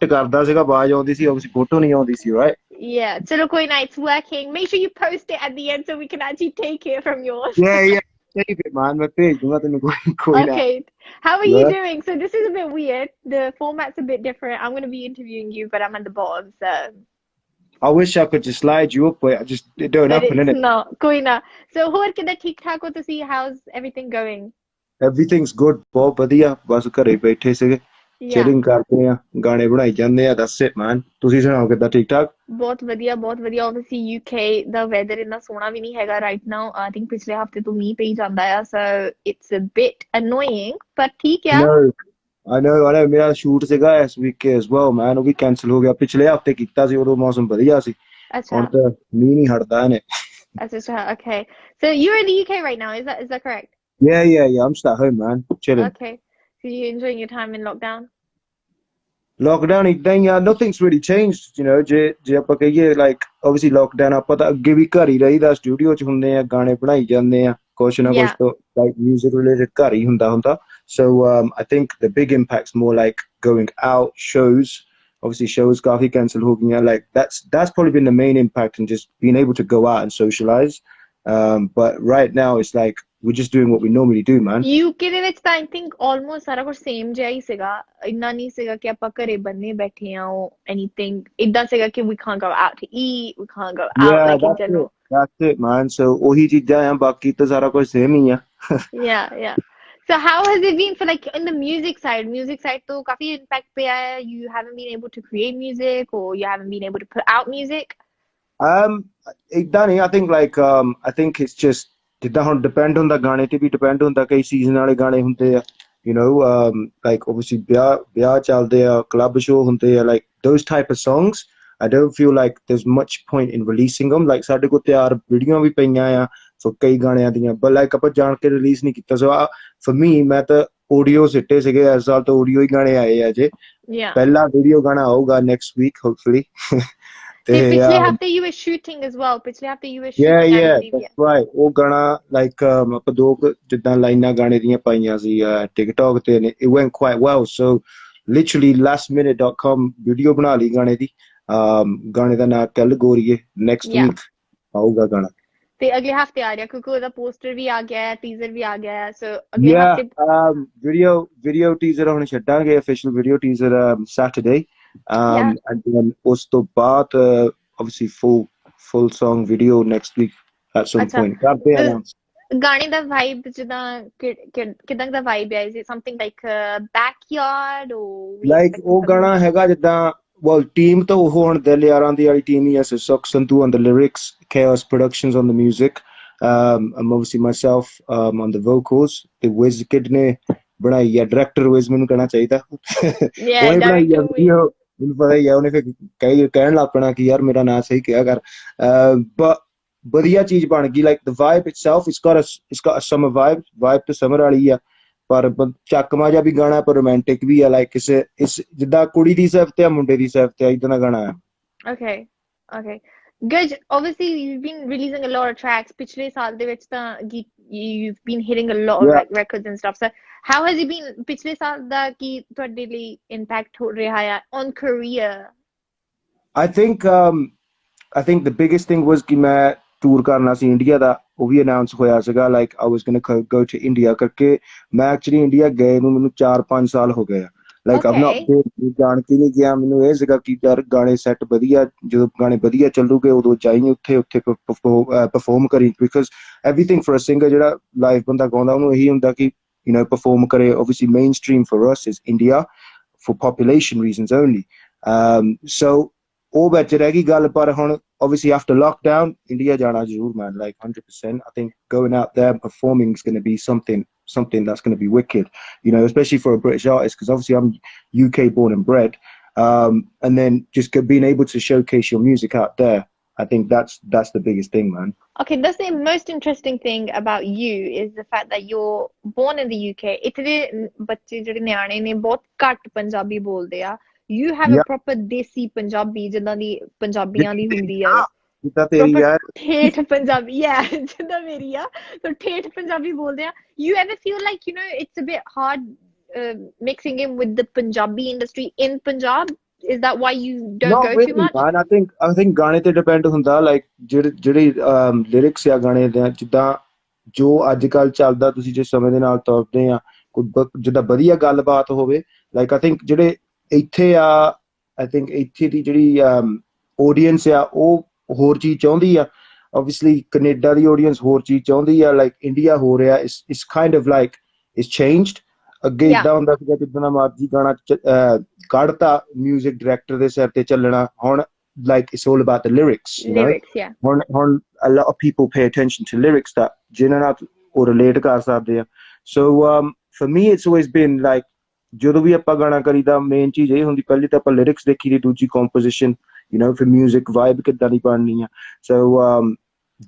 Act ਕਰਦਾ ਸੀਗਾ ਆਵਾਜ਼ ਆਉਂਦੀ ਸੀ obviously ਫੋਟੋ ਨਹੀਂ ਆਉਂਦੀ ਸੀ right Yeah, chalo koi na, it's working. Make sure you post it at the end so we can actually take it from yours. yeah save it man मैं भेज दूंगा तेनू कोई ना Okay, how are you yeah doing? So this is a bit weird. The format's a bit different. I'm going to be interviewing you, but I'm at the bottom, so I wish I could just slide you up but I just it don't but happen it's innit not. Koi na. So ਹੋਰ ਕਿੱਦਾਂ ਠੀਕ ਠਾਕ ਹੋ ਤੁਸੀਂ? How's everything going? everything's good ਬਹੁਤ ਵਧੀਆ ਬਸ ਘਰੇ ਬੈਠੇ ਸੀਗੇ Yeah. chilling ਕਰਦੇ ਆ ਗਾਣੇ ਬਣਾਈ ਜਾਂਦੇ ਆ that's it man ਤੁਸੀਂ ਸੁਣਾਓ ਕਿੱਦਾਂ ਠੀਕ ਠਾਕ ਬਹੁਤ ਵਧੀਆ ਬਹੁਤ ਵਧੀਆ obviously UK ਦਾ weather ਇੰਨਾ ਸੋਹਣਾ ਵੀ ਨਹੀਂ ਹੈਗਾ right now. I think ਪਿਛਲੇ ਹਫਤੇ ਤੋਂ ਮੀਂਹ ਪਈ ਜਾਂਦਾ ਆ, so it's a bit annoying, ਪਰ ਠੀਕ I ਆ. know I know ਮੇਰਾ ਸ਼ੂਟ ਸੀਗਾ ਇਸ ਵੀਕ as well man ਉਹ ਵੀ ਕੈਨਸਲ ਹੋ ਗਿਆ ਪਿਛਲੇ ਹਫਤੇ ਕੀਤਾ ਸੀ ਉਦੋਂ ਮੌਸਮ ਵਧੀਆ ਸੀ ਹੁਣ ਅੱਛਾ ਤਾਂ ਮੀਂਹ ਨਹੀਂ ਹਟਦਾ ਇਹਨੇ ਅੱਛਾ okay, so you're in the UK right now, is that correct? yeah I'm just at home man chilling Okay, so you're enjoying your time in lockdown? lockdown ਇਦਾਂ ਹੀ ਆ nothing's really changed you know ਜੇ ਆਪਾਂ ਕਹੀਏ like obviously lockdown ਆਪਾਂ ਤਾਂ ਅੱਗੇ ਵੀ ਘਰ ਹੀ ਰਹੀਦਾ ਸਟੂਡੀਓ 'ਚ ਹੁੰਦੇ ਆ ਗਾਣੇ ਬਣਾਈ ਜਾਂਦੇ ਆ ਕੁਛ ਨਾ ਕੁਛ Yeah. ਤਾਂ like music related ਘਰ ਹੀ ਹੁੰਦਾ so I think the big impact's more like going out shows obviously shows coffee cancel ਹੋ ਗਈਆਂ like that's probably been the main impact and just being able to go out and socialize but right now it's like we're just doing what we normally do man UK ਦੇ ਵਿੱਚ ਤਾਂ I think almost ਸਾਰਾ ਕੁਝ same ਜਿਹਾ ਹੀ ਸੀਗਾ, ਇੰਨਾ ਨਹੀਂ ਸੀਗਾ ਕਿ ਆਪਾਂ ਘਰੇ ਬੰਨੇ ਬੈਠੇ ਆ or anything. ਇਦਾਂ ਸੀਗਾ ਕਿ we can't go out to eat, we can't go out yeah like in general. that's it man so ਉਹੀ ਚੀਜ਼ਾਂ ਆ ਬਾਕੀ ਤਾਂ ਸਾਰਾ ਕੁਝ same ਹੀ ਆ Yeah. So how has it been for like in the music side? Music side to काफी impact पे आया है. You haven't been able to create music or you haven't been able to put out music. ਏਦਾਂ ਨਹੀਂ I think like I think it's just ਜਿੱਦਾਂ ਹੁਣ depend ਹੁੰਦਾ ਗਾਣੇ ਤੇ ਵੀ depend ਹੁੰਦਾ ਕਈ season ਵਾਲੇ ਗਾਣੇ ਹੁੰਦੇ ਆ you know like obviously ਵਿਆਹ ਚੱਲਦੇ ਆ club show ਹੁੰਦੇ ਆ like those type of songs I don't feel like there's much point in releasing them like ਸਾਡੇ ਕੋਲ ਤਿਆਰ ਵੀਡੀਓ ਵੀ ਪਈਆਂ ਆ for ਕਈ ਗਾਣਿਆਂ ਦੀਆਂ but like ਆਪਾਂ ਜਾਣ ਕੇ release ਨਹੀਂ ਕੀਤਾ so for me ਮੈਂ ਤਾਂ audio ਸਿੱਟੇ ਸੀਗੇ ਇਸ ਸਾਲ ਤਾਂ audio ਹੀ ਗਾਣੇ ਆਏ ਆ ਜੇ Yeah. ਪਹਿਲਾ video ਗਾਣਾ ਆਊਗਾ next week hopefully So ਤੇ पिछले हफ्ते you were shooting as well. पिछले हफ्ते you were shooting, I yeah believe. that's right ਉਹ ਗਾਣਾ like ਆਪਾਂ ਦੋ ਜਿੱਦਾਂ ਲਾਈਨਾਂ ਗਾਣੇ ਦੀਆਂ ਪਾਈਆਂ ਸੀ TikTok ਤੇ it went quite well so literally lastminute.com video ਬਣਾ ਲਈ ਗਾਣੇ ਦੀ ਗਾਣੇ ਦਾ ਨਾਮ ਕੱਲ ਗੋਰੀਏ next Yeah. week ਆਊਗਾ ਗਾਣਾ ਤੇ ਅਗਲੇ ਹਫਤੇ ਆ ਰਿਹਾ ਕਿਉਂਕਿ ਉਹਦਾ ਪੋਸਟਰ ਵੀ ਆ ਗਿਆ ਹੈ, ਟੀਜ਼ਰ ਵੀ ਆ ਗਿਆ ਹੈ, ਸੋ ਅਗਲੇ ਹਫਤੇ video teaser ਹੁਣ ਛੱਡਾਂਗੇ official video teaser Saturday and then ਉਸ ਤੋਂ ਬਾਅਦ obviously full song video next week at some point ਕਰਦੇ announce ਗਾਣੇ ਦਾ ਵਾਈਬ ਜਿੱਦਾਂ ਕਿਦਾਂ ਦਾ ਵਾਈਬ ਹੈ, is it something like backyard or like ਉਹ ਗਾਣਾ ਹੈਗਾ ਜਿੱਦਾਂ well team ਤਾਂ ਉਹ ਹੁਣ ਦਿਲ ਯਾਰਾਂ ਦੀ ਵਾਲੀ team ਹੀ ਹੈ so Suck Sandhu on the lyrics Chaos Productions on the music I'm obviously myself on the vocals ਤੇ Wizkid ਨੇ ਬਣਾਈ ਹੈ director Wiz ਮੈਨੂੰ ਕਹਿਣਾ ਚਾਹੀਦਾ ਉਹਨੇ ਬਣਾਈ ਹੈ video ਮੈਨੂੰ ਪਤਾ ਹੀ ਹੈ ਉਹਨੇ ਫਿਰ ਕਹਿਣ ਲੱਗ ਪੈਣਾ ਕਿ ਯਾਰ ਮੇਰਾ ਨਾਂ ਸਹੀ ਕਿਹਾ ਕਰ but ਵਧੀਆ ਚੀਜ਼ ਬਣ ਗਈ like the vibe itself it's got a summer vibe ਤਾਂ summer ਵਾਲੀ ਆ ਪਰ ਚੱਕਮਾ ਜਿਹਾ ਵੀ ਗਾਣਾ ਪਰ ਰੋਮਾਂਟਿਕ ਵੀ ਆ like ਇਸ ਜਿੱਦਾਂ ਕੁੜੀ ਦੀ ਸਿਫਤ ਤੇ ਮੁੰਡੇ ਦੀ ਸਿਫਤ ਤੇ ਇਦਾਂ ਦਾ ਗਾਣਾ ਆ okay Gurj, obviously you've been releasing a lot of tracks ਪਿਛਲੇ ਸਾਲ ਦੇ ਵਿੱਚ ਤਾਂ you've been hitting a lot of like records and stuff, so how has it been ਪਿਛਲੇ ਸਾਲ ਦਾ ਕੀ ਤੁਹਾਡੇ ਲਈ impact ਹੋ ਰਿਹਾ ਹੈ on career? I think the biggest thing was ਕਿ ਮੈਂ ਟੂਰ ਕਰਨਾ ਸੀ ਇੰਡੀਆ ਦਾ ਉਹ ਵੀ ਅਨਾਉਂਸ ਹੋਇਆ ਸੀਗਾ like I was gonna go to India ਕਰਕੇ ਮੈਂ ਐਕਚੁਅਲੀ ਇੰਡੀਆ ਗਏ ਨੂੰ ਮੈਨੂੰ 4-5 ਸਾਲ ਹੋ ਗਏ ਆ like I'm not ਜਾਣ ਕੇ ਨਹੀਂ ਗਿਆ ਮੈਨੂੰ ਇਹ ਸੀਗਾ ਕਿ ਯਾਰ ਗਾਣੇ ਸੈੱਟ ਵਧੀਆ ਜਦੋਂ ਗਾਣੇ ਵਧੀਆ ਚੱਲੂਗੇ ਉਦੋਂ ਜਾਈਂ ਉੱਥੇ perform ਕਰੀ because everything for a singer ਜਿਹੜਾ ਲਾਈਵ ਬੰਦਾ ਗਾਉਂਦਾ ਉਹਨੂੰ ਇਹੀ ਹੁੰਦਾ ਕਿ you know perform ਕਰੇ obviously mainstream for us is India for population reasons only so ਉਹ ਵਿੱਚ ਰਹਿ ਗਈ ਗੱਲ ਪਰ ਹੁਣ obviously after lockdown India ਜਾਣਾ ਜ਼ਰੂਰ man like 100% I think going out there and performing is going to be something that's going to be wicked you know especially for a British artist because obviously I'm UK born and bred and then just being able to showcase your music out there I think that's the biggest thing man. Okay, that's the most interesting thing about you is the fact that you're born in the UK. ਇੱਥੇ ਦੇ ਬੱਚੇ ਜਿਹੜੇ ਨਿਆਣੇ ਨੇ ਬਹੁਤ ਘੱਟ ਪੰਜਾਬੀ ਬੋਲਦੇ ਆ. You have a proper desi Punjabi ਜਿੱਦਾਂ ਦੀ ਪੰਜਾਬੀਆਂ ਦੀ ਹੁੰਦੀ ਆ ਜਿੱਦਾਂ ਤੇਰੀ ਆ ਠੇਠ ਪੰਜਾਬੀ ਜਿੱਦਾਂ ਮੇਰੀ ਆ so ਠੇਠ ਪੰਜਾਬੀ ਬੋਲਦੇ ਆ. You ever feel like you know it's a bit hard mixing in with the Punjabi industry in Punjab is that why you don't Not go too really, much? man. I think ਗਾਣੇ ਤੇ depend ਹੁੰਦਾ like ਜਿਹੜੀ lyrics ਆ ਗਾਣੇ ਦੇ ਜਿੱਦਾਂ ਜੋ ਅੱਜ ਕੱਲ ਚੱਲਦਾ ਤੁਸੀਂ ਜਿਸ ਸਮੇਂ ਦੇ ਨਾਲ ਤੁਰਦੇ ਆ ਕੋਈ ਜਿੱਦਾਂ ਵਧੀਆ ਗੱਲਬਾਤ ਹੋਵੇ ਲਾਈਕ ਆਈ ਥਿੰਕ ਜਿਹੜੇ ਇੱਥੇ ਆ ਆਈ ਥਿੰਕ ਇੱਥੇ ਦੀ ਜਿਹੜੀ ਆਡੀਅנס ਆ ਉਹ ਹੋਰ ਚੀਜ਼ ਚਾਹੁੰਦੀ ਆ obviously ਕੈਨੇਡਾ ਦੀ ਆਡੀਅנס ਹੋਰ ਚੀਜ਼ ਚਾਹੁੰਦੀ ਆ ਲਾਈਕ ਇੰਡੀਆ ਹੋ ਰਿਹਾ ਇਸ ਕਾਈਂਡ ਆਫ ਲਾਈਕ ਇਸ ਚੇਂਜਡ ਅੱਗੇ Yeah, ਇਦਾਂ ਹੁੰਦਾ ਸੀਗਾ ਜਿੱਦਾਂ ਦਾ ਮਰਜ਼ੀ ਗਾਣਾ ਕੱਢਤਾ ਮਿਊਜ਼ਿਕ ਡਾਇਰੈਕਟਰ ਦੇ ਸਿਰ ਤੇ ਚੱਲਣਾ ਹੁਣ like it's all about the lyrics, you know. lyrics, yeah. When a lot of people pay attention to lyrics that ਜਿਨ੍ਹਾਂ ਨਾਲ ਉਹ relate ਕਰ ਸਕਦੇ ਆ so for me it's always been like ਜਦੋਂ ਵੀ ਆਪਾਂ ਗਾਣਾ ਕਰੀਦਾ ਮੇਨ ਚੀਜ਼ ਇਹ ਹੁੰਦੀ ਪਹਿਲੀ ਤਾਂ ਆਪਾਂ ਲਿਰਿਕਸ ਦੇਖੀ ਦੀ ਦੂਜੀ ਕੰਪੋਜੀਸ਼ਨ you know ਫਿਰ ਮਿਊਜ਼ਿਕ ਵਾਈਬ ਕਿੱਦਾਂ ਦੀ ਬਣਨੀ ਆ so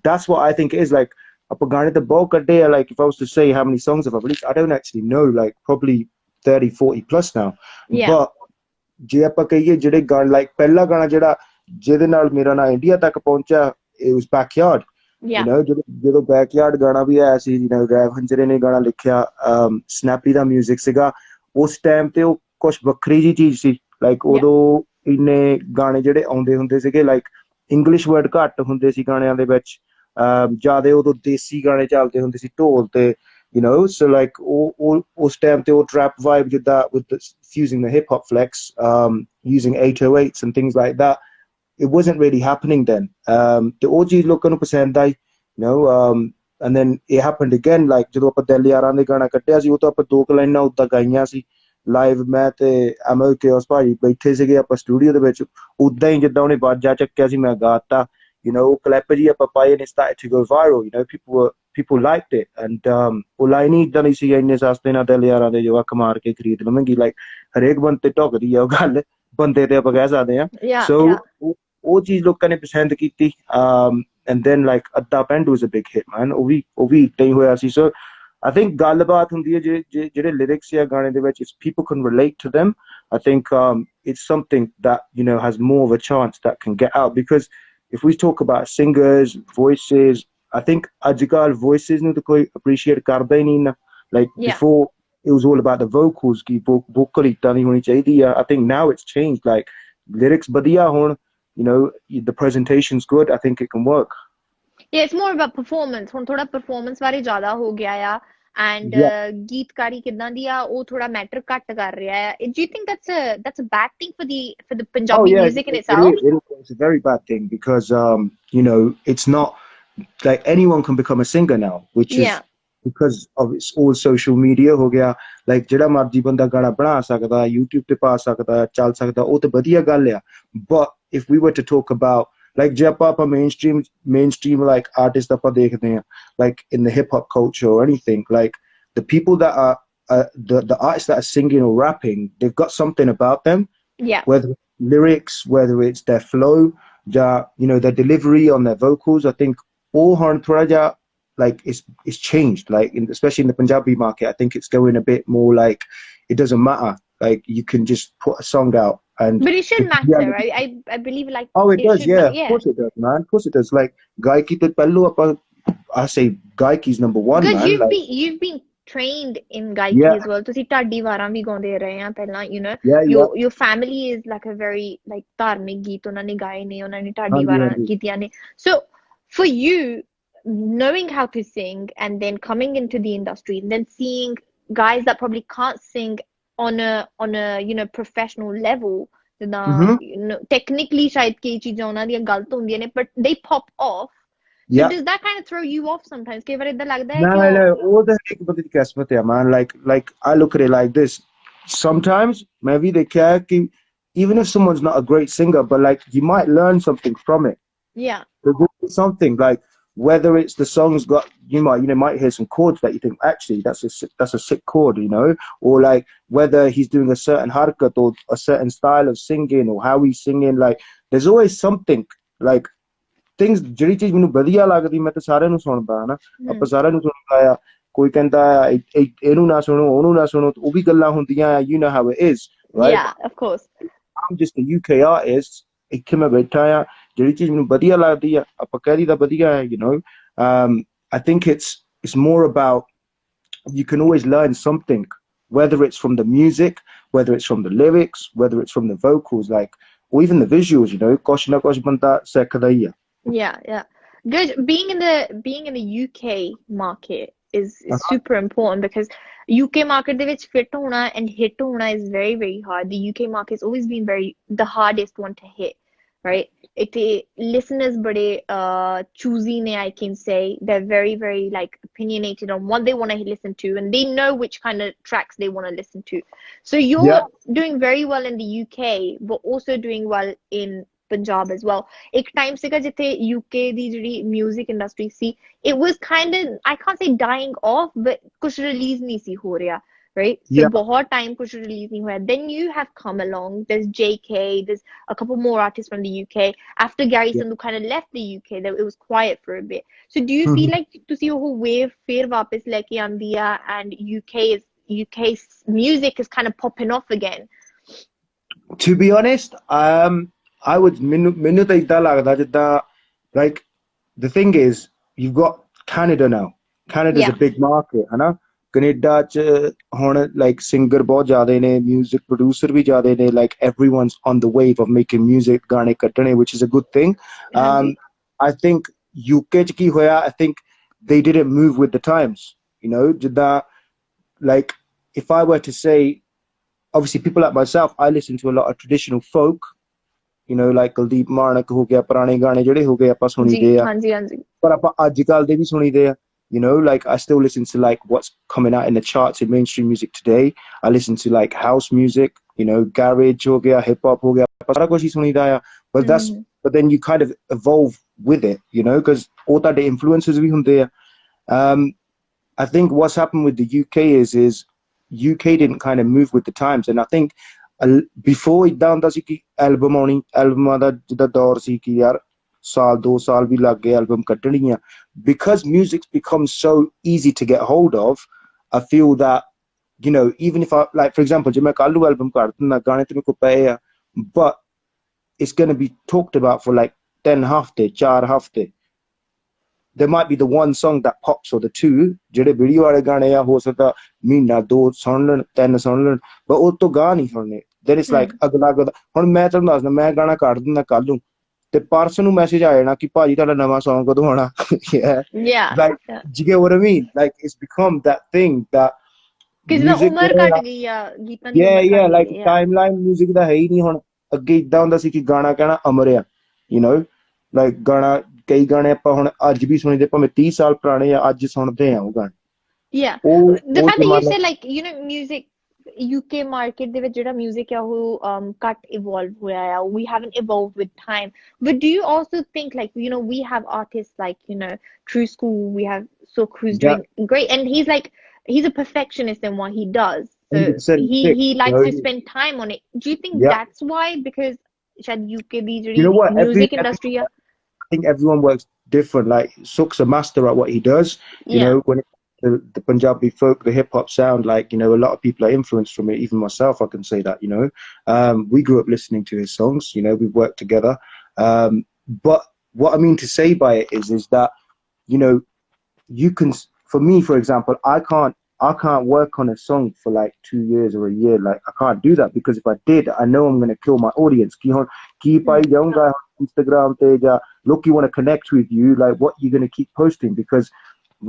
that's what I think is like ਆਪਾਂ ਗਾਣੇ ਤਾਂ ਬਹੁਤ ਕੱਢੇ ਆ like if I was to say how many songs have I released I don't actually know like probably 30-40 plus now Yeah. but ਜੇ ਆਪਾਂ ਕਹੀਏ ਜਿਹੜੇ ਗਾਣੇ ਲਾਈਕ ਪਹਿਲਾ ਗਾਣਾ ਜਿਹੜਾ ਜਿਹਦੇ ਨਾਲ ਮੇਰਾ ਨਾਂ ਇੰਡੀਆ ਤੱਕ ਪਹੁੰਚਿਆ it was backyard Yeah. you know ਜਦੋਂ backyard ਗਾਣਾ ਵੀ ਆਇਆ ਸੀ you know ਰੈਵ ਹੰਜਰੇ ਨੇ ਗਾਣਾ ਲਿਖਿਆ ਸਨੈਪੀ ਦਾ ਮਿਊਜ਼ਿਕ ਸੀਗਾ ਉਸ ਟਾਈਮ ਤੇ ਉਹ ਕੁਛ ਵੱਖਰੀ ਜੀ ਚੀਜ਼ ਸੀ ਲਾਈਕ ਉਦੋਂ ਇੰਨੇ ਗਾਣੇ ਜਿਹੜੇ ਆਉਂਦੇ ਹੁੰਦੇ ਸੀਗੇ ਲਾਈਕ ਇੰਗਲਿਸ਼ ਵਰਡ ਘੱਟ ਹੁੰਦੇ ਸੀ ਗਾਣਿਆਂ ਦੇ ਵਿੱਚ ਜਿਆਦਾ ਉਦੋਂ ਦੇਸੀ ਗਾਣੇ ਚੱਲਦੇ ਹੁੰਦੇ ਸੀ ਢੋਲ ਤੇ you know so like ਉਸ ਟਾਈਮ ਤੇ ਉਹ trap vibe ਜਿੱਦਾਂ with fusing the hip hop flex using 808s and things like that it wasn't really happening then ਤੇ ਉਹ ਚੀਜ਼ ਲੋਕਾਂ ਨੂੰ ਪਸੰਦ ਆਈ you know and then it happened again like ਜਦੋਂ ਆਪਾਂ ਦਿਲ ਯਾਰਾਂ ਦੇ ਗਾਣਾ ਕੱਢਿਆ ਸੀ ਉਹ ਤਾਂ ਆਪਾਂ ਦੋ ਕੁ ਲਾਈਨਾਂ ਉੱਦਾਂ ਗਾਈਆਂ ਸੀ ਲਾਈਵ ਮੈਂ ਤੇ ਐਮਓਕੇ ਉਸ ਭਾਜੀ ਬੈਠੇ ਸੀਗੇ ਆਪਾਂ ਸਟੂਡੀਓ ਦੇ ਵਿੱਚ ਉਦਾਂ ਹੀ ਜਿੱਦਾਂ ਉਹਨੇ ਬਾਜਾ ਚੱਕਿਆ ਸੀ ਮੈਂ ਗਾਤਾ you know ਕਲਿੱਪ ਜੀ ਆਪਾਂ ਪਾਏ and it started to go viral you know people liked it and ਉਹ ਲਾਈਨ ਹੀ ਇਦਾਂ ਨਹੀਂ ਸੀ ਇੰਨੇ ਸਸਤੇ ਨਾਲ ਦਿਲ ਯਾਰਾਂ ਦੇ ਜੋ ਅੱਖ ਮਾਰ ਕੇ ਖਰੀਦ ਲਵਾਂਗੀ ਲਾਈਕ ਹਰੇਕ ਬੰਦੇ ਤੇ ਢੁੱਕਦੀ ਆ ਉਹ ਗੱਲ ਬੰਦੇ ਤੇ ਆਪਾਂ ਕਹਿ ਸਕਦੇ ਆ so ਉਹ ਚੀਜ਼ ਲੋਕਾਂ ਨੇ ਪਸੰਦ ਕੀਤੀ and then like ਅੱਧਾ ਪਿੰਡ was a big hit man ਉਹ ਵੀ ਏਦਾਂ ਹੀ ਹੋਇਆ ਸੀ so I think ਗੱਲਬਾਤ ਹੁੰਦੀ ਹੈ ਜਿਹੜੇ lyrics ਆ ਗਾਣੇ ਦੇ ਵਿੱਚ if people can relate to them I think it's something that you know has more of a chance that can get out because if we talk about singers voices I think ਅੱਜ-ਕੱਲ voices ਨੂੰ ਤਾਂ ਕੋਈ appreciate ਕਰਦਾ ਹੀ ਨਹੀਂ ਨਾ like before it was all about the vocals Ki vocal ਇੱਦਾਂ ਦੀ ਹੋਣੀ ਚਾਹੀਦੀ ਆ I think now it's changed like lyrics ਵਧੀਆ ਹੋਣ you know the presentation's good I think it can work yeah it's more about performance ਹੁਣ ਥੋੜਾ performance ਬਾਰੇ ਜ਼ਿਆਦਾ ਹੋ ਗਿਆ ਆ and ਗੀਤਕਾਰੀ ਕਿਦਾਂ ਦੀ ਆ ਉਹ ਥੋੜਾ ਮੈਟਰ ਘੱਟ ਕਰ ਰਿਹਾ ਆ do you think that's a bad thing for the Punjabi music in itself it's a very bad thing because you know it's not like anyone can become a singer now which is because of it's all social media ਹੋ ਗਿਆ like ਜਿਹੜਾ ਮਰਜ਼ੀ ਬੰਦਾ ਗਾਣਾ ਬਣਾ ਸਕਦਾ YouTube ਤੇ ਪਾ ਸਕਦਾ ਚੱਲ ਸਕਦਾ ਉਹ ਤੇ ਵਧੀਆ ਗੱਲ ਆ but if we were to talk about like ਜੇ ਆਪਾਂ mainstream like artists ਆਪਾਂ ਦੇਖਦੇ ਆ like in the hip hop culture or anything like the people that are the artists that are singing or rapping they've got something about them whether lyrics whether it's their flow you know their delivery on their vocals I think all horn thoda ja like it's changed like especially in the Punjabi market I think it's going a bit more like it doesn't matter like you can just put a song out and but it should matter right I believe like oh it does of course it does man of course it does like gaiki to pello apa I say gaiki's number one because man you've been trained in gaiki as well ਤੁਸੀਂ ਢਾਡੀ ਵਾਰਾਂ ਵੀ ਗਾਉਂਦੇ ਰਹੇ ਆ ਪਹਿਲਾਂ you know your family is like a very like ਧਾਰਮਿਕ ਗੀਤ ਉਹਨਾਂ ਨੇ ਗਾਏ ਨੇ ਉਹਨਾਂ ਨੇ ਢਾਡੀ ਵਾਰਾਂ ਕੀਤੀਆਂ ਨੇ so for you knowing how to sing and then coming into the industry and then seeing guys that probably can't sing on a you know professional level you know technically shayad kei cheezaं ਉਹਨਾਂ ਦੀਆਂ ਗਲਤ ਹੁੰਦੀਆਂ ਨੇ but they pop off so does that kind of throw you off sometimes ਕਈ ਵਾਰ ਇਦਾਂ ਲੱਗਦਾ ਹੈ ਕਿ no ਉਹ ਤਾਂ ਇੱਕ ਬੰਦੇ ਦੀ ਕਿਸਮਤ ਹੈ man like I look at it like this sometimes ਮੈਂ ਵੀ ਦੇਖਿਆ ਹੈ ਕਿ even if someone's not a great singer but like you might learn something from it there's something like whether it's the song's got you might hear some chords that you think actually that's a sick chord you know or like whether he's doing a certain harkat or a certain style of singing or how he's singing like there's always something like things ਜਿਹੜੀ ਚੀਜ਼ ਮੈਨੂੰ ਵਧੀਆ ਲੱਗਦੀ ਮੈਂ ਤਾਂ ਸਾਰਿਆਂ ਨੂੰ ਸੁਣਦਾ ਹਨਾ ਆਪਾਂ ਸਾਰਿਆਂ ਨੂੰ ਸੁਣਦਾ ਆ ਕੋਈ ਕਹਿੰਦਾ ਇਹਨੂੰ ਨਾ ਸੁਣੋ ਉਹਨੂੰ ਨਾ ਸੁਣੋ ਉਹ ਵੀ ਗੱਲਾਂ ਹੁੰਦੀਆਂ ਆ you know how it is right yeah of course I'm just a UK artist ਇੱਥੇ ਮੈਂ ਬੈਠਾ ਆ ਜਿਹੜੀ ਚੀਜ਼ ਮੈਨੂੰ ਵਧੀਆ ਲੱਗਦੀ ਆ ਆਪਾਂ ਕਹਿ ਦਈਦਾ ਵਧੀਆ ਹੈ you know I think it's more about you can always learn something whether it's from the music, whether it's from the lyrics, whether it's from the vocals, like, or even the visuals, you know, kuch na kuch banda sekhda hi hai. Yeah. Good. Being in the UK market is Uh-huh. super important because UK market ਦੇ ਵਿੱਚ fit ਹੋਣਾ and hit ਹੋਣਾ is very, very hard. The UK market's always been the hardest one to hit, right? Listeners बड़े choosy ne, I can say. They're very, very like opinionated on what they want to listen to, and they know which kind of tracks they want to listen to. So you're Yeah. doing very well in the UK, but also doing well in Punjab as well. एक time ਸੀਗਾ ਜਿੱਥੇ UK ਦੀ ਜਿਹੜੀ music industry C, it was kind of, I can't say dying off, but ਕੁछ release ਨਹੀਂ ਸੀ ਹੋ ਰਿਹਾ, right? So Yeah. बहुत time कुछ release नहीं होਇਆ. Then you have come along. There's JK. There's a couple more artists from the UK. After Gary Yeah. Sandhu kind of left the UK, it was quiet for a bit. So do you feel like ਤੁਸੀਂ ਉਹ wave ਫਿਰ ਵਾਪਸ ਲੈ ਕੇ ਆਂਦੀ ਆ and UK's music is kind of popping off again? To be honest, I would ਮੈਨੂੰ ਤਾਂ ਇਦਾਂ ਲੱਗਦਾ ਜਿੱਦਾਂ, like, the thing is, you've got Canada now. Canada's Yeah. a big market, है ना? ਕੈਨੇਡਾ ਚ ਹੁਣ like singer ਬਹੁਤ ਜ਼ਿਆਦੇ ਨੇ, music producer ਵੀ ਜ਼ਿਆਦੇ ਨੇ, like everyone's on the wave of making music, ਗਾਣੇ ਕੱਢਣੇ, which is a good thing. ਹਾਂਜੀ. I think UK ਚ ਕੀ ਹੋਇਆ, I think they didn't move with the times, you know, ਜਿੱਦਾਂ, like, if I were to say, obviously people like myself, I listen to a lot of traditional folk, you know, like Kuldeep ਮਾਨਕ ਹੋ ਗਿਆ, ਪੁਰਾਣੇ ਗਾਣੇ ਜਿਹੜੇ ਹੋ ਗਏ ਆਪਾਂ ਸੁਣੀਦੇ ਆ, ਹਾਂਜੀ. ਪਰ ਆਪਾਂ ਅੱਜ ਕੱਲ ਦੇ ਵੀ ਸੁਣੀਦੇ ਆ, you know, like I still listen to like what's coming out in the charts in mainstream music today. I listen to like house music, you know, garage ho gaya, hip hop ho gaya, sara kuch hi sunida hai, but then you kind of evolve with it, you know, because all that the influences bhi hunde hai. I think what's happened with the UK is UK didn't kind of move with the times, and I think before ਇਦਾਂ ਹੁੰਦਾ ਸੀ ਕਿ album ਆਉਣੀ, ਐਲਬਮਾਂ ਦਾ ਜਿੱਦਾਂ ਦੌਰ ਸੀ ਕਿ ਯਾਰ ਸਾਲ 2 ਸਾਲ ਵੀ ਲੱਗ ਗਏ ਐਲਬਮ ਕੱਢਣੀ ਆ, because music's become so easy to get hold of. I feel that, you know, even if I, like, for example, ਜੇ ਮੈਂ ਕੱਲ ਨੂੰ ਐਲਬਮ ਕੱਢ ਦਿੰਦਾ, ਗਾਣੇ ਤੇ ਮੇਰੇ ਕੋਲ ਪਏ ਆ, but it's going to be talked about for like 10 ਹਫ਼ਤੇ, 4 ਹਫ਼ਤੇ. There might be the one song that pops or the two, ਜਿਹੜੇ ਵੀਡੀਓ ਵਾਲੇ ਗਾਣੇ ਆ, ਹੋ ਸਕਦਾ ਮਹੀਨਾ 2 ਸੁਣ ਲੈਣ, 3 ਸੁਣ ਲੈਣ, but ਉਹ ਤੋਂ ਗਾਹ ਨਹੀਂ ਸੁਣਨੇ. Then it's like ਅਗਲਾ ਹੁਣ ਮੈਂ ਤੁਹਾਨੂੰ ਦੱਸਦਾ, ਮੈਂ ਗਾਣਾ ਕੱਢ ਦਿੰਦਾ ਕੱਲ ਨੂੰ, ਤੇ ਪਰਸੋਂ ਨੂੰ ਮੈਸੇਜ ਆ ਜਾਣਾ ਕਿ ਭਾਜੀ ਤੁਹਾਡਾ ਨਵਾਂ ਸੌਂਗ ਕਦੋਂ ਆਉਣਾ. Like, do you get what I mean? Like, it's become that thing that music, ਉਮਰ ਘਟ ਗਈ ਆ ਗੀਤਾਂ ਦੀ, yeah, like timeline music ਦਾ ਹੈ ਹੀ ਨਹੀਂ ਹੁਣ. ਅੱਗੇ ਇਦਾਂ ਹੁੰਦਾ ਸੀ ਕਿ ਗਾਣਾ ਕਹਿਣਾ ਅਮਰ ਆ, you know, like ਗਾਣਾ, ਕਈ ਗਾਣੇ ਆਪਾਂ ਹੁਣ ਅੱਜ ਵੀ ਸੁਣੀਦੇ, ਭਾਵੇਂ 30 ਸਾਲ ਪੁਰਾਣੇ ਆ, ਅੱਜ ਸੁਣਦੇ ਆ ਉਹ ਗਾਣੇ. Yeah. The fact that you say, like, you know, music, UK market ਦੇ ਵਿੱਚ ਜਿਹੜਾ music ਆ ਉਹ ਘੱਟ evolve ਹੋਇਆ ਆ, we haven't evolved with time. But do you also think, like, you know, we have artists like, you know, True School, we have Sook who's doing great, and he's a perfectionist in what he does. So he likes to spend time on it. Do you think that's why? Because shayad UK ਦੀ ਜਿਹੜੀ music industry ਆ, I think everyone works different. Like, Sook's a master at what he does. You know, when it comes to the Punjabi folk, the hip hop sound, like, you know, a lot of people are influenced from it. Even myself, I can say that, you know. We grew up listening to his songs, you know, we've worked together. But what I mean to say by it is that, you know, you can, for me, for example, I can't work on a song for like 2 years or a year. Like, I can't do that, because if I did, I know I'm going to kill my audience. Keep Instagram page, look, you want to connect with you, like, what you're going to keep posting, because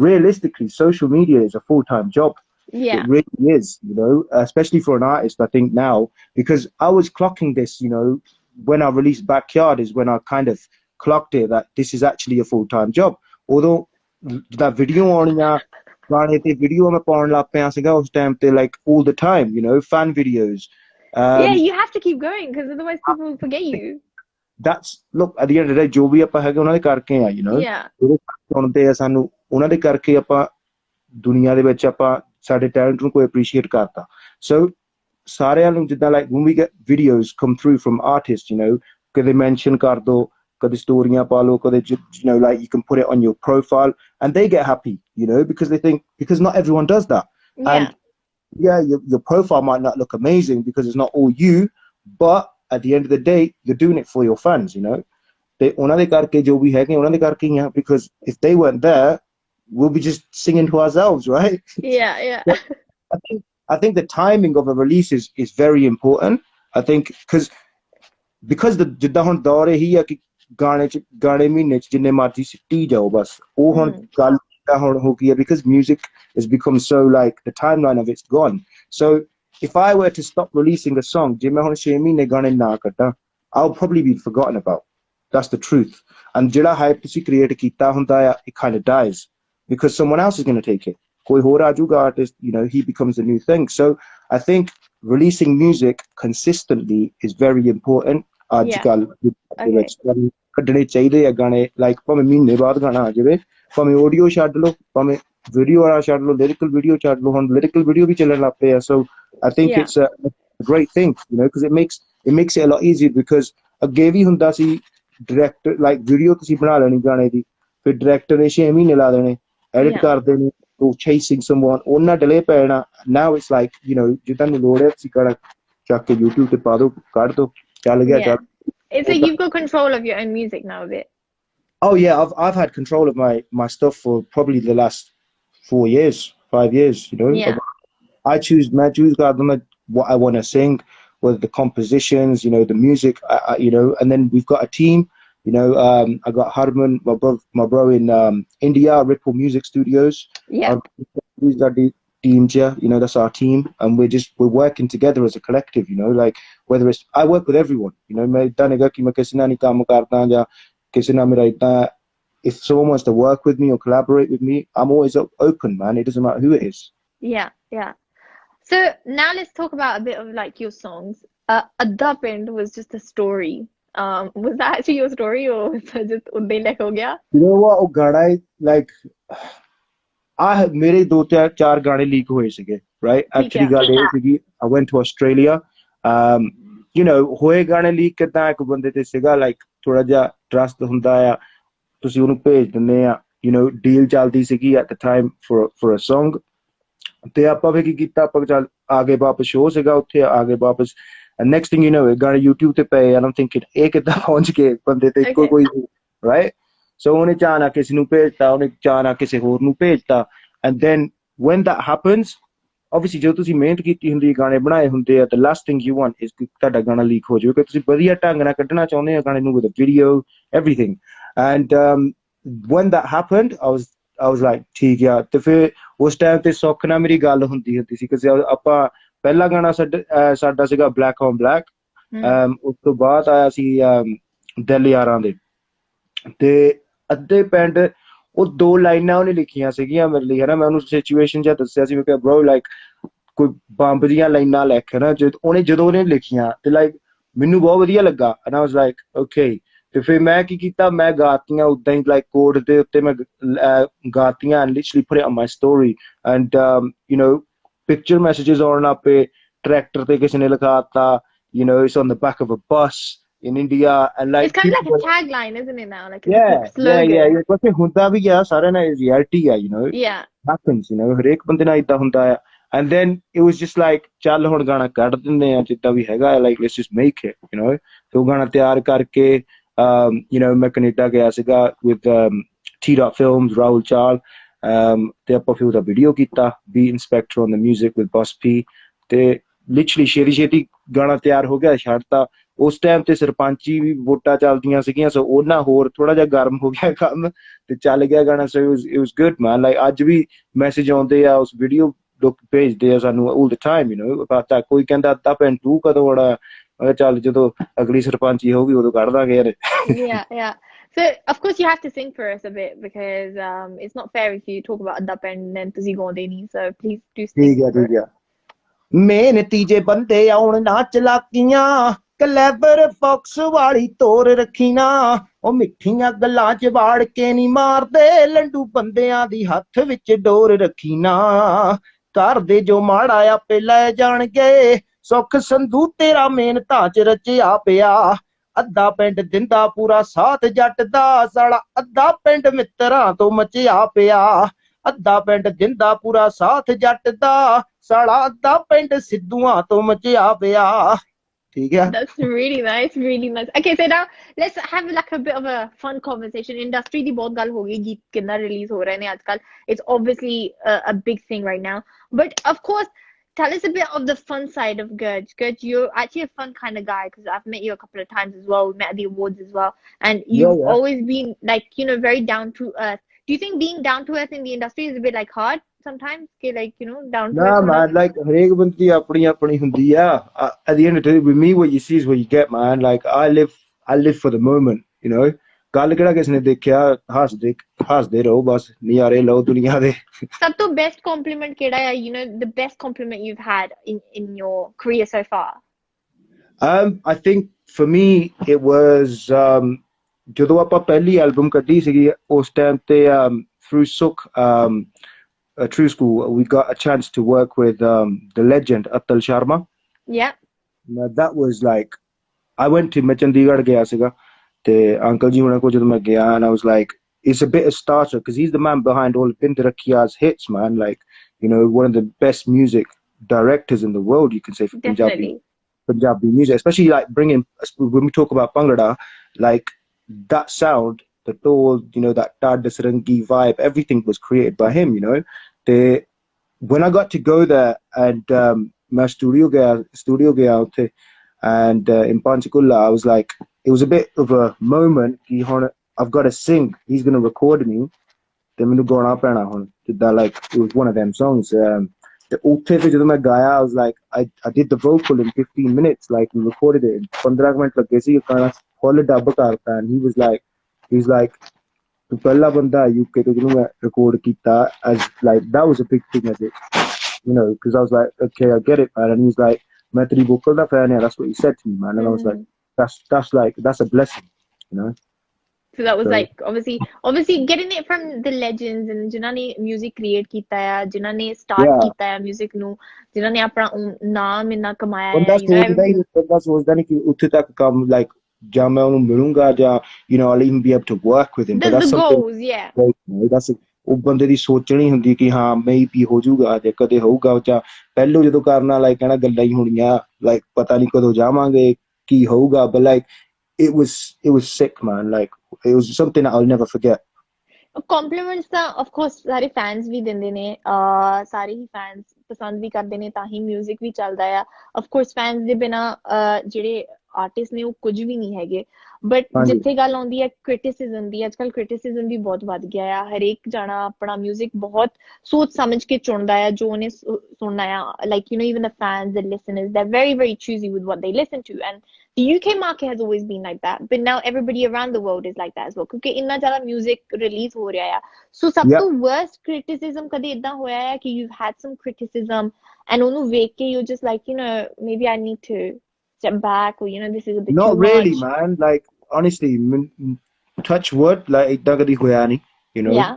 realistically, social media is a full-time job. Yeah, it really is, you know, especially for an artist. I think now, because I was clocking this, you know, when I released Backyard is when I kind of clocked it, that this is actually a full-time job. Although that video on ਗਾਣੇ ਤੇ video ਮੈਂ ਪਾਉਣ ਲੱਗ ਪਿਆ ਸੀਗਾ ਉਸ time ਤੇ, like, all the time, you know, fan videos. Yeah, you have to keep going because otherwise people will forget you. That's, look, at the end of the day, ਜੋ ਵੀ ਆਪਾਂ ਹੈਗੇ ਉਹਨਾਂ ਦੇ ਕਰਕੇ ਆ, you know. ਜਿਹੜੇ ਸੁਣਦੇ ਆ ਸਾਨੂੰ, ਉਹਨਾਂ ਦੇ ਕਰਕੇ ਆਪਾਂ ਦੁਨੀਆ ਦੇ ਵਿੱਚ ਆਪਾਂ ਸਾਡੇ ਟੈਲੈਂਟ ਨੂੰ ਕੋਈ ਅਪਰੀਸ਼ੀਏਟ ਕਰਦਾ. So ਸਾਰਿਆਂ ਨੂੰ ਜਿੱਦਾਂ, like, when we get videos come through from artists, you know, ਕਦੇ mention ਕਰ ਦੋ, ਕਦੇ ਸਟੋਰੀਆਂ ਪਾ ਲਓ, ਕਦੇ, you know, like, you can put it on your profile and they get happy, you know, because they think, because not everyone does that. And your profile might not look amazing because it's not all you, but at the end of the day, you're doing it for your fans, you know. They ਉਹਨਾਂ ਦੇ ਕਰਕੇ ਜੋ ਵੀ ਹੈਗੇ ਉਹਨਾਂ ਦੇ ਕਰਕੇ ਹੀ ਆ, because if they weren't there, we'll be just singing to ourselves, right? Yeah. I think I think the timing of a release is very important. I think because the ਜਿੱਦਾਂ ਹੁਣ ਦੌਰ ਇਹੀ ਆ ਕਿ ਗਾਣੇ ਮਹੀਨੇ ਚ ਜਿੰਨੇ ਮਰਜ਼ੀ ਸਿੱਟੀ ਜਾਓ ਬਸ ਉਹ ਹੁਣ ਗੱਲ ਹੁਣ ਹੋ ਗਈ ਹੈ because music has become so like the timeline of it's gone. So if I were to stop releasing a song ਜੇ ਮੈਂ ਹੁਣ 6 ਮਹੀਨੇ ਗਾਣੇ ਨਾ ਕੱਢਾਂ I'll probably be forgotten about. That's the truth. And ਜਿਹੜਾ hype ਤੁਸੀਂ create ਕੀਤਾ ਹੁੰਦਾ ਆ it kind of dies because someone else is going to take it. ਕੋਈ ਹੋਰ ਆ ਜਾਊਗਾ artist, you know, he becomes a new thing. So I think releasing music consistently is very important. ਅੱਜ ਕੱਲ ਦੇ ਵਿੱਚ ਕੱਢਣੇ ਚਾਹੀਦੇ ਆ ਗਾਣੇ ਲਾਈਕ ਭਾਵੇਂ ਮਹੀਨੇ ਬਾਅਦ ਗਾਣਾ ਆ ਜਾਵੇ ਭਾਵੇਂ ਆਡੀਓ ਛੱਡ ਲਓ ਭਾਵੇਂ ਵੀਡੀਓ ਵਾਲਾ ਛੱਡ ਲਓ ਲਿਰਿਕਲ ਵੀਡੀਓ ਛੱਡ ਲਓ ਹੁਣ ਲਿਰਿਕਲ ਵੀਡੀਓ ਵੀ ਚੱਲਣ ਲੱਗ ਪਏ ਆ so I think it's a great thing, you know, because it makes it a lot easier because ਅੱਗੇ ਵੀ ਹੁੰਦਾ ਸੀ ਡਾਇਰੈਕਟਰ ਲਾਈਕ ਵੀਡੀਓ ਤੁਸੀਂ ਬਣਾ ਲੈਣੀ ਗਾਣੇ ਦੀ ਫਿਰ ਡਾਇਰੈਕਟਰ ਨੇ 6 ਮਹੀਨੇ ਲਾ ਦੇਣੇ ਐਡਿਟ ਕਰਦੇ ਨੇ or chasing someone ਉਹਨਾਂ ਡਿਲੇ ਪੈ ਜਾਣਾ now it's like you know ਜਿੱਦਾਂ ਨੂੰ ਲੋੜ ਹੈ ਤੁਸੀਂ ਗਾਣਾ ਚੱਕ ਕੇ YouTube ਤੇ ਪਾ ਦਿਓ ਕੱਢ ਦਿਓ ਚੱਲ ਗਿਆ ਚੱਲ It's like you've got control of your own music now a bit. Oh yeah, I've had control of my stuff for probably the last 4 years, 5 years, you know. Yeah. I choose what I want to sing, whether the compositions, you know, the music, you know, and then we've got a team, you know. I got Harman, my bro in India, Ripple Music Studios. Yeah. These are the teams, yeah, you know, that's our team, and we're working together as a collective, you know, like whether it's I work with everyone, you know. मैं इतना नहीं कि मैं किसी ना नहीं काम करता या किसी ना मेरा इतना if someone wants to work with me or collaborate with me, I'm always open, man. It doesn't matter who it is. Yeah. So now let's talk about a bit of like your songs. Adda Pind was just a story. Was that actually your story or was that just udde like ho gaya? You know what? Oh God, like ਮੇਰੇ 2-4 ਗਾਣੇ leak ਹੋਏ ਸੀਗੇ right actually ਗੱਲ ਇਹ ਸੀਗੀ I went to Australia you know ਹੋਏ ਗਾਣੇ leak ਕਿਦਾਂ ਇੱਕ ਬੰਦੇ ਤੇ ਸੀਗਾ like ਥੋੜਾ ਜਿਹਾ ਟਰਸਟ ਹੁੰਦਾ ਆ ਤੁਸੀਂ ਉਹਨੂੰ ਭੇਜ ਦਿੰਦੇ ਆ you know ਡੀਲ ਚੱਲਦੀ ਸੀਗੀ at the time for a song ਤੇ ਆਪਾਂ ਵੀ ਕੀ ਕੀਤਾ ਆਪਾਂ ਚੱਲ ਆਗੇ ਵਾਪਸ ਸ਼ੋਅ ਸੀਗਾ ਉੱਥੇ ਆਗੇ ਵਾਪਸ and next thing you know it ਗਾਣੇ YouTube ਤੇ ਪਏ and I'm thinking ਇਹ ਕਿੱਦਾਂ ਪਹੁੰਚ ਗਏ ਬੰਦੇ ਤੇ ਕੋਈ right so ਉਹਨੇ ਚਾਹਨਾ ਕਿਸੇ ਨੂੰ ਭੇਜਤਾ ਉਹਨੇ ਚਾਹਨਾ ਕਿਸੇ ਹੋਰ ਨੂੰ ਭੇਜਤਾ and then when that happens obviously ਜਦੋਂ ਤੁਸੀਂ ਮਿਹਨਤ ਕੀਤੀ ਹੁੰਦੀ ਗਾਣੇ ਬਣਾਏ ਹੁੰਦੇ ਆ the last thing you want is ਕਿ ਤੁਹਾਡਾ ਗਾਣਾ ਲੀਕ ਹੋ ਜਾਵੇ ਕਿ ਤੁਸੀਂ ਵਧੀਆ ਢੰਗ ਨਾਲ ਕੱਢਣਾ ਚਾਹੁੰਦੇ ਆ ਗਾਣੇ ਨੂੰ with a video everything and when that happened I was like ਠੀਕ ਆ ਤੇ ਫਿਰ ਉਸ ਟਾਈਮ ਤੇ ਸੁੱਖ ਨਾਲ ਮੇਰੀ ਗੱਲ ਹੁੰਦੀ ਸੀ ਕਿ ਆਪਾਂ ਪਹਿਲਾ ਗਾਣਾ ਸਾਡਾ ਸੀਗਾ Black on Black ਉਸ ਤੋਂ ਬਾਅਦ ਆਇਆ ਸੀ ਦਿਲ ਯਾਰਾਂ ਦੇ ਤੇ ਅੱਧੇ ਪਿੰਡ ਉਹ 2 ਲਾਈਨਾਂ ਉਹਨੇ ਲਿਖੀਆਂ ਸੀਗੀਆਂ ਮੇਰੇ ਲਈ ਹੈ ਨਾ ਮੈਂ ਉਹਨੂੰ ਸਿਚੁਏਸ਼ਨ ਜਿਹਾ ਦੱਸਿਆ ਸੀ ਮੈਂ ਕਿਹਾ ਬ్రో ਲਾਈਕ ਕੋਈ ਬੰਬ ਦੀਆਂ ਲਾਈਨਾਂ ਲਿਖ ਨਾ ਜਦੋਂ ਉਹਨੇ ਲਿਖੀਆਂ ਤੇ ਲਾਈਕ ਮੈਨੂੰ ਬਹੁਤ ਵਧੀਆ ਲੱਗਾ and I was like okay ਤੇ ਫਿਰ ਮੈਂ ਕੀ ਕੀਤਾ ਮੈਂ ਗਾਤੀਆਂ ਉਦਾਂ ਹੀ ਲਾਈਕ ਕੋਡ ਦੇ ਉੱਤੇ ਮੈਂ ਗਾਤੀਆਂ and literally put it on my story and you know picture messages ਆਉਣ ਲੱਗ ਪਏ ਟਰੈਕਟਰ ਤੇ ਕਿਸੇ ਨੇ ਲਿਖਾਤਾ you know it's on the back of a bus in India and like it's kind of like a tagline isn't it now like yeah because ਹੁੰਦਾ ਵੀ ਆ ਸਾਰਿਆਂ ਨਾਲ reality ਆ you know happens you know ਹਰੇਕ ਬੰਦੇ ਨਾਲ ਏਦਾਂ ਹੁੰਦਾ ਆ and then it was just like ਚੱਲ ਹੁਣ ਗਾਣਾ ਕੱਢ ਦਿੰਦੇ ਆ ਜਿੱਦਾਂ ਵੀ ਹੈਗਾ like let's just make it you know ਤੇ ਉਹ ਗਾਣਾ ਤਿਆਰ ਕਰਕੇ you know ਮੈਂ ਕੈਨੇਡਾ ਗਿਆ ਸੀਗਾ with T-Dot Films ਰਾਹੁਲ ਚਾਲ ਤੇ ਆਪਾਂ ਫਿਰ ਉਹਦਾ ਵੀਡੀਓ ਕੀਤਾ Be Inspector on the music with Boss P ਤੇ literally ਛੇਤੀ ਗਾਣਾ ਤਿਆਰ ਹੋ ਗਿਆ ਛੱਡਤਾ ਉਸ ਟਾਈਮ ਤੇ ਸਰਪੰਚੀ ਵੀ ਵੋਟਾਂ ਚੱਲਦੀਆਂ ਸੀਗੀਆਂ ਸੋ ਉਹਨਾਂ ਹੋਰ ਥੋੜਾ ਜਿਹਾ ਗਰਮ ਹੋ ਗਿਆ ਕੰਮ ਤੇ ਚੱਲ ਗਿਆ ਗਾਣਾ ਸੋ it was good man like ਅੱਜ ਵੀ ਮੈਸੇਜ ਆਉਂਦੇ ਆ ਉਸ ਵੀਡੀਓ ਲੋਕ ਭੇਜਦੇ ਆ ਸਾਨੂੰ all the time you know about that ਕੋਈ ਕਹਿੰਦਾ ਅੱਧਾ ਪਿੰਡ ਤੂੰ ਕਦੋਂ ਆਉਣਾ ਮੈਂ ਚੱਲ ਜਦੋਂ ਅਗਲੀ ਸਰਪੰਚੀ ਹੋਊਗੀ ਉਦੋਂ ਕੱਢ ਦਾਂਗੇ ਯਾਰ yeah so of course you have to sing for us a bit because it's not fair if you talk about Adda Pind and then ਤੁਸੀਂ ਗਾਉਂਦੇ ਨਹੀਂ so please do sing ਠੀਕ ਆ ਮਿਹਨਤੀ ਜੇ ਬੰਦੇ ਆਉਣ ਨਾ ਚਲਾਕੀਆਂ ਕਲੈਬਰ ਫੌਕਸ ਵਾਲੀ ਤੋਰ ਰੱਖੀ ਨਾ ਉਹ ਮਿੱਠੀਆਂ ਗੱਲਾਂ 'ਚ ਵਾੜ ਕੇ ਨਹੀਂ ਮਾਰਦੇ ਲੰਡੂ ਬੰਦਿਆਂ ਦੀ ਹੱਥ ਵਿੱਚ ਡੋਰ ਰੱਖੀ ਨਾ ਘਰ ਦੇ ਜੋ ਮਾੜਾ ਆਪੇ ਲੈ ਜਾਣਗੇ ਸੁੱਖ ਸੰਧੂ ਤੇਰਾ ਮਿਹਨਤਾਂ 'ਚ ਰਚਿਆ ਪਿਆ ਅੱਧਾ ਪਿੰਡ ਦਿੰਦਾ ਪੂਰਾ ਸਾਥ ਜੱਟ ਦਾ ਸਾਲਾ ਅੱਧਾ ਪਿੰਡ ਮਿੱਤਰਾਂ ਤੋਂ ਮਚਿਆ ਪਿਆ ਅੱਧਾ ਪਿੰਡ ਦਿੰਦਾ ਪੂਰਾ ਸਾਥ ਜੱਟ ਦਾ ਸਾਲਾ ਅੱਧਾ ਪਿੰਡ ਸਿੱਧੂਆਂ ਤੋਂ ਮਚਿਆ ਪਿਆ That's really nice okay so now let's have like a bit of a fun conversation industry ਦੀ ਬਹੁਤ ਗੱਲ ਹੋ ਗਈ ਗੀਤ ਕਿੰਨਾ ਰਿਲੀਜ਼ ਹੋ ਰਹੇ ਨੇ ਅੱਜਕੱਲ it's obviously a big thing right now but of course tell us a bit of the fun side of Gurj. Gurj, you're actually a fun kind of guy because I've met you a couple of times as well. We met at the awards as well. And Yeah, you've yeah. always been like, very down to earth. Do you think being down to earth in the industry is a bit like hard sometimes? Okay, like, down to earth Nah, hona? man, like harek bandi apni hundi ya. At the end of the day, with me, what you see is what you get, man. Like I live for the moment, you know. ਗੱਲ ਕਿਹੜਾ ਕਿਸ ਨੇ ਦੇਖਿਆ ਹੱਸਦੇ ਰਹੋ ਬਸ ਨਜ਼ਾਰੇ ਲਓ ਦੁਨੀਆ ਦੇ Sab to best compliment keda hai, the best compliment you've had in your career so far? I think for me it was ਜਦੋਂ ਆਪਾਂ ਪਹਿਲੀ ਐਲਬਮ ਕੱਢੀ ਸੀਗੀ ਉਸ ਟਾਈਮ ਤੇ through Suk True School we got a chance to work with the legend Atal Sharma. Yeah. Now, that was like I went to मैं ਚੰਡੀਗੜ੍ਹ ਗਿਆ ਸੀਗਾ ਤੇ ਅੰਕਲ ਜੀ ਹੁਣਾਂ ਕੋਲ ਜਦੋਂ ਮੈਂ ਗਿਆ and I was like it's a bit of starter because he's the man behind all of Binder Rakia's hits, man. Like, one of the best music directors in the world, you can say, for Definitely. Punjabi music, especially like bringing, when we talk about Bhangra, like that sound, the tool, that Tad Sarangi vibe, everything was created by him, when I got to go there and my studio gaya utte, and in Panchakula, I was like, it was a bit of a moment. I've got to sing. He's gonna record me. Then ਮੈਨੂੰ ਗਾਉਣਾ ਪੈਣਾ ਹੁਣ ਜਿੱਦਾਂ like it was one of them songs. ਤੇ ਉੱਥੇ ਤੇ ਜਦੋਂ ਮੈਂ ਗਾਇਆ I was like I did the vocal in 15 minutes, like we recorded it in 15 minute ਲੱਗੇ ਸੀ ਗਾਣਾ ਫੁੱਲ ਡੱਬ ਕਰਤਾ and he's like ਤੂੰ ਪਹਿਲਾ ਬੰਦਾ UK ਤੋਂ ਜਿਹਨੂੰ ਮੈਂ record ਕੀਤਾ as like that was a big thing as it because I was like, okay, I get it, man. And he was like, मैं तेरी vocal ਦਾ fan है. That's what he said to me, man. And I was like, that's a blessing, So that was So, like obviously getting it from the legends and जिन्हां ने music create ਕੀਤਾ ਹੈ, ਜਿਨ੍ਹਾਂ ਨੇ start yeah. ਕੀਤਾ ਹੈ music ਨੂੰ, ਜਿਨ੍ਹਾਂ ਨੇ ਆਪਣਾ ਨਾਮ ਇੰਨਾ ਕਮਾਇਆ ਬੰਦਾ ਹੈ, ਸੋਚਦਾ ਨਹੀਂ ਕਿ ਉੱਥੇ ਤੱਕ ਕੰਮ like ਜਾਂ ਮੈਂ ਉਹਨੂੰ ਮਿਲੂੰਗਾ ਜਾਂ I'll even be able to work with him, but the that's something goals, yeah. great, that's ਉਹ ਬੰਦੇ ਦੀ ਸੋਚਣੀ ਹੁੰਦੀ ਕਿ ਹਾਂ maybe ਹੋ ਜਾਊਗਾ ਜਾਂ ਕਦੇ ਹੋਊਗਾ ਜਾਂ ਪਹਿਲੋਂ ਜਦੋਂ ਕਰਨਾ like ਕਹਿਣਾ ਗੱਲਾਂ ਹੀ ਹੋਣੀਆਂ like ਪਤਾ ਨਹੀਂ ਕਦੋਂ ਜਾਵਾਂਗੇ ਕੀ ਹੋਊਗਾ, but like it was sick, man. Like it was something that I'll never forget. Compliments ਤਾਂ of course ਸਾਰੇ fans ਵੀ ਦਿੰਦੇ ਨੇ, ਸਾਰੇ ਹੀ fans ਪਸੰਦ ਵੀ ਕਰਦੇ ਨੇ ਤਾਂ ਹੀ music ਵੀ ਚੱਲਦਾ ਆ. of course fans ਦੇ ਬਿਨਾ ਜਿਹੜੇ ਆਰਟਿਸਟ ਨੇ ਉਹ ਕੁਝ ਵੀ ਨਹੀਂ ਹੈਗੇ, ਬਟ ਜਿੱਥੇ ਗੱਲ ਆਉਂਦੀ ਹੈ ਕ੍ਰਿਟਿਸਿਜ਼ਮ ਦੀ, ਅੱਜ ਕੱਲ ਕ੍ਰਿਟਿਸਿਜ਼ਮ ਵੀ ਬਹੁਤ ਵੱਧ ਗਿਆ ਆ. ਹਰੇਕ ਜਾਣਾ ਆਪਣਾ ਮਿਊਜ਼ਿਕ ਬਹੁਤ ਸੋਚ ਸਮਝ ਕੇ ਚੁਣਦਾ ਆ ਜੋ ਉਹਨੇ ਸੁਣਨਾ ਆ. like even the fans, the listeners, they're very very choosy with what they listen to, and the UK market has always been like that, but now everybody around the world is like that as well ਕਿਉਂਕਿ ਇੰਨਾ ਜ਼ਿਆਦਾ music release ਹੋ ਰਿਹਾ ਆ. ਸੋ ਸਭ ਤੋਂ worst criticism ਕਦੇ ਇਦਾਂ ਹੋਇਆ ਹੈ ਕਿ you've had some criticism and ਉਹਨੂੰ ਵੇਖ ਕੇ you're just like maybe I need to step back, or this is a bit Not too really, much? man. Like honestly, touch wood, like ਏਦਾਂ ਕਦੀ ਹੋਇਆ ਨਹੀਂ, Yeah.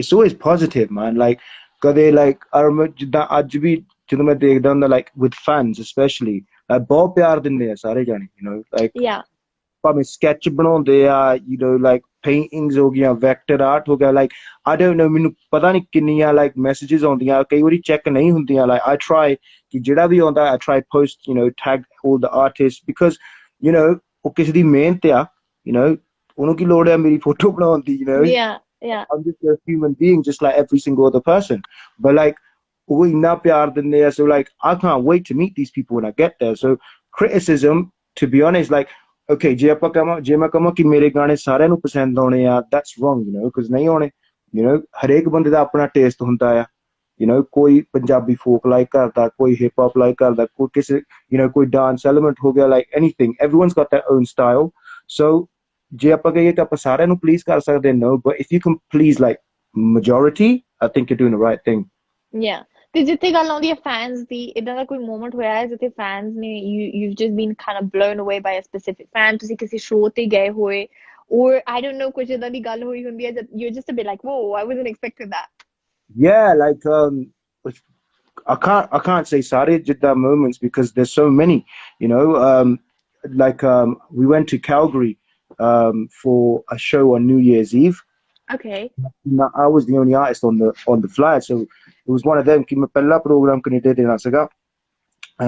It's always positive, man. Like ਕਦੇ like I remember ਜਿੱਦਾਂ ਅੱਜ ਵੀ ਜਦੋਂ ਮੈਂ ਦੇਖਦਾ ਹੁੰਦਾ like with fans especially, like ਬਹੁਤ ਪਿਆਰ ਦਿੰਦੇ ਆ ਸਾਰੇ ਜਾਣੇ, like Yeah. ਭਾਵੇਂ sketch ਬਣਾਉਂਦੇ ਆ, like paintings ਹੋ ਗਈਆਂ, vector art ਹੋ ਗਿਆ, like I don't know, ਮੈਨੂੰ ਪਤਾ ਨਹੀਂ ਕਿੰਨੀਆਂ like messages ਆਉਂਦੀਆਂ, ਕਈ ਵਾਰੀ check ਨਹੀਂ ਹੁੰਦੀਆਂ. like I try ਕਿ ਜਿਹੜਾ ਵੀ ਆਉਂਦਾ I try post, tag all the artists because ਉਹ ਕਿਸੇ ਦੀ ਮਿਹਨਤ ਆ, ਉਹਨੂੰ ਕੀ ਲੋੜ ਹੈ ਮੇਰੀ ਫੋਟੋ ਬਣਾਉਣ ਦੀ, Yeah. I'm just a human being just like every single other person, but like ਉਹ ਇੰਨਾ ਪਿਆਰ ਦਿੰਦੇ ਆ, so like I can't wait to meet these people when I get there. So criticism, to be honest, like okay, ਜੇ ਮੈਂ ਕਹਾਂ ਕਿ ਮੇਰੇ ਗਾਣੇ ਸਾਰਿਆਂ ਨੂੰ ਪਸੰਦ ਆਉਣੇ ਆ, that's wrong, because ਨਹੀਂ ਆਉਣੇ. ਹਰੇਕ ਬੰਦੇ ਦਾ ਆਪਣਾ ਟੇਸਟ ਹੁੰਦਾ ਆ, ਕੋਈ ਪੰਜਾਬੀ ਫੋਕ ਲਾਈਕ ਕਰਦਾ, ਕੋਈ ਹਿਪ ਹੌਪ ਲਾਈਕ ਕਰਦਾ, ਕੋਈ ਕਿਸੇ ਕੋਈ ਡਾਂਸ ਐਲੀਮੈਂਟ ਹੋ ਗਿਆ, like anything, everyone's got their own style. So ਜੇ ਆਪਾਂ ਕਹੀਏ ਤਾਂ ਆਪਾਂ ਸਾਰਿਆਂ ਨੂੰ ਪਲੀਜ਼ ਕਰ ਸਕਦੇ, no, but if you can please like majority, I think you're doing the right thing. Yeah. ਤੇ ਜਿੱਥੇ ਗੱਲ ਆਉਂਦੀ ਹੈ fans ਦੀ, ਇਦਾਂ ਦਾ ਕੋਈ moment ਹੋਇਆ ਹੈ ਜਿੱਥੇ fans ਨੇ you've just been kind of blown away by a specific fan, ਤੁਸੀਂ ਕਿਸੇ show ਤੇ ਗਏ ਹੋਏ, or I don't know ਕੁਝ ਇਦਾਂ ਦੀ ਗੱਲ ਹੋਈ ਹੁੰਦੀ ਹੈ you're just a bit like, whoa, I wasn't expecting that. Yeah, like I can't say ਸਾਰੇ ਜਿੱਦਾਂ moments because there's so many, like we went to Calgary for a show on New Year's Eve. Okay. Now, I was the only artist on the flyer, so it was one of them कि मैं पहला program करने दे देना सका,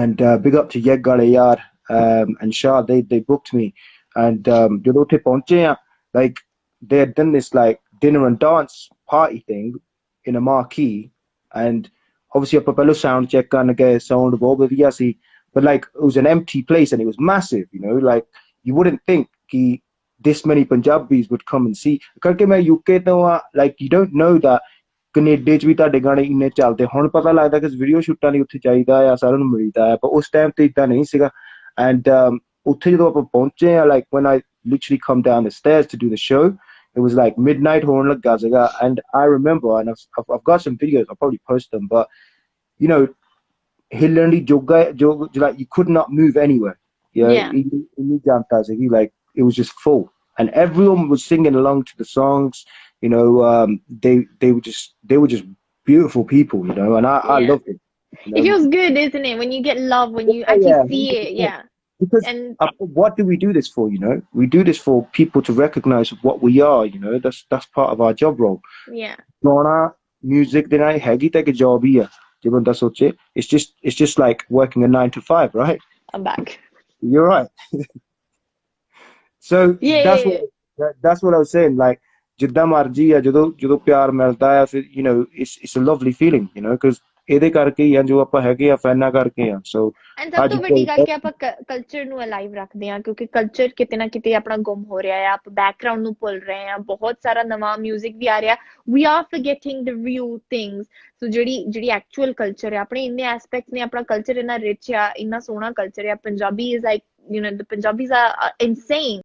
and big up to Yeg Galayar and Shah, they booked me, and ਜਦੋਂ ਉੱਥੇ ਪਹੁੰਚੇ ਆ, like they had done this like dinner and dance party thing in a marquee, and obviously ਆਪਾਂ ਪਹਿਲਾਂ sound check ਕਰਨ ਗਏ, sound ਬਹੁਤ ਵਧੀਆ ਸੀ, but like it was an empty place and it was massive, you know, like you wouldn't think कि this many Punjabis would come and see, ਕਰਕੇ ਮੈਂ UK ਤੋਂ ਆ, like you don't know that Canada 'ਚ ਵੀ ਤੁਹਾਡੇ ਗਾਣੇ ਇੰਨੇ ਚੱਲਦੇ, ਹੁਣ ਪਤਾ ਲੱਗਦਾ ਕਿ ਵੀਡੀਓ ਸ਼ੂਟਾਂ ਲਈ ਉੱਥੇ ਚਾਹੀਦਾ ਆ, ਸਾਰਿਆਂ ਨੂੰ ਮਿਲਦਾ ਆ, ਪਰ ਉਸ ਟਾਈਮ ਤੇ ਇਦਾਂ ਨਹੀਂ ਸੀਗਾ। ਐਂਡ ਉੱਥੇ ਜਦੋਂ ਆਪਾਂ ਪਹੁੰਚੇ ਆ, like when I literally come down the stairs to do the show, it was like midnight ਹੋਣ ਲੱਗਾ ਸੀਗਾ, and I remember, and I've got some videos, I'll probably post them, but you know, ਹਿੱਲਣ ਦੀ ਜੋਗਾ like you could not move anywhere, Yeah. ਇੰਨੀ ਜਨਤਾ ਸੀਗੀ, like it was just full and everyone was singing along to the songs, you know. They were just beautiful people, you know, and I Yeah. loved it, you It know. feels good, isn't it? When you get love, when you actually Yeah, see it. 100%. Yeah. Because And what do we do this for, you know? We do this for people to recognize what we are, you know. That's part of our job role. yeah. ਗਾਉਣਾ music ਦੇ ਨਾਲ ਹੈਗੀ ਤਾਂ ਇੱਕ job ਹੀ ਆ, ਜੇ ਬੰਦਾ ਸੋਚੇ। It's just like working a 9 to 5, right? I'm back. You're right. So Yeah, that's yeah, yeah. that's what I was saying, like ਜਿੱਦਾਂ ਮਰਜੀ ਆ, ਜਦੋਂ ਪਿਆਰ ਮਿਲਦਾ ਆ, ਫਿਰ you know it's a lovely feeling, you know, because ਇਹਦੇ ਕਰਕੇ ਹੀ ਆ ਜੋ ਆਪਾਂ ਹੈਗੇ ਆ, ਫੈਨਾਂ ਕਰਕੇ ਆ। ਸੋ ਐਂਡ ਸਭ ਤੋਂ ਵੱਡੀ ਗੱਲ ਕਿ ਆਪਾਂ ਕਲਚਰ ਨੂੰ ਅਲਾਈਵ ਰੱਖਦੇ ਹਾਂ, ਕਿਉਂਕਿ ਕਲਚਰ ਕਿਤੇ ਨਾ ਕਿਤੇ ਆਪਣਾ ਗੁੰਮ ਹੋ ਰਿਹਾ ਹੈ, ਆਪਾਂ ਬੈਕਗਰਾਉਂਡ ਨੂੰ ਭੁੱਲ ਰਹੇ ਹਾਂ, ਬਹੁਤ ਸਾਰਾ ਨਵਾਂ ਮਿਊਜ਼ਿਕ ਵੀ ਆ ਰਿਹਾ, we are forgetting the real things. So ਜਿਹੜੀ ਐਕਚੁਅਲ ਕਲਚਰ ਹੈ, ਆਪਣੇ ਇੰਨੇ ਐਸਪੈਕਟਸ ਨੇ, ਆਪਣਾ ਕਲਚਰ ਇੰਨਾ ਰਿਚ ਆ, ਇੰਨਾ ਸੋਹਣਾ ਕਲਚਰ ਆ, Punjabi is like, you know, the Punjabis are insane.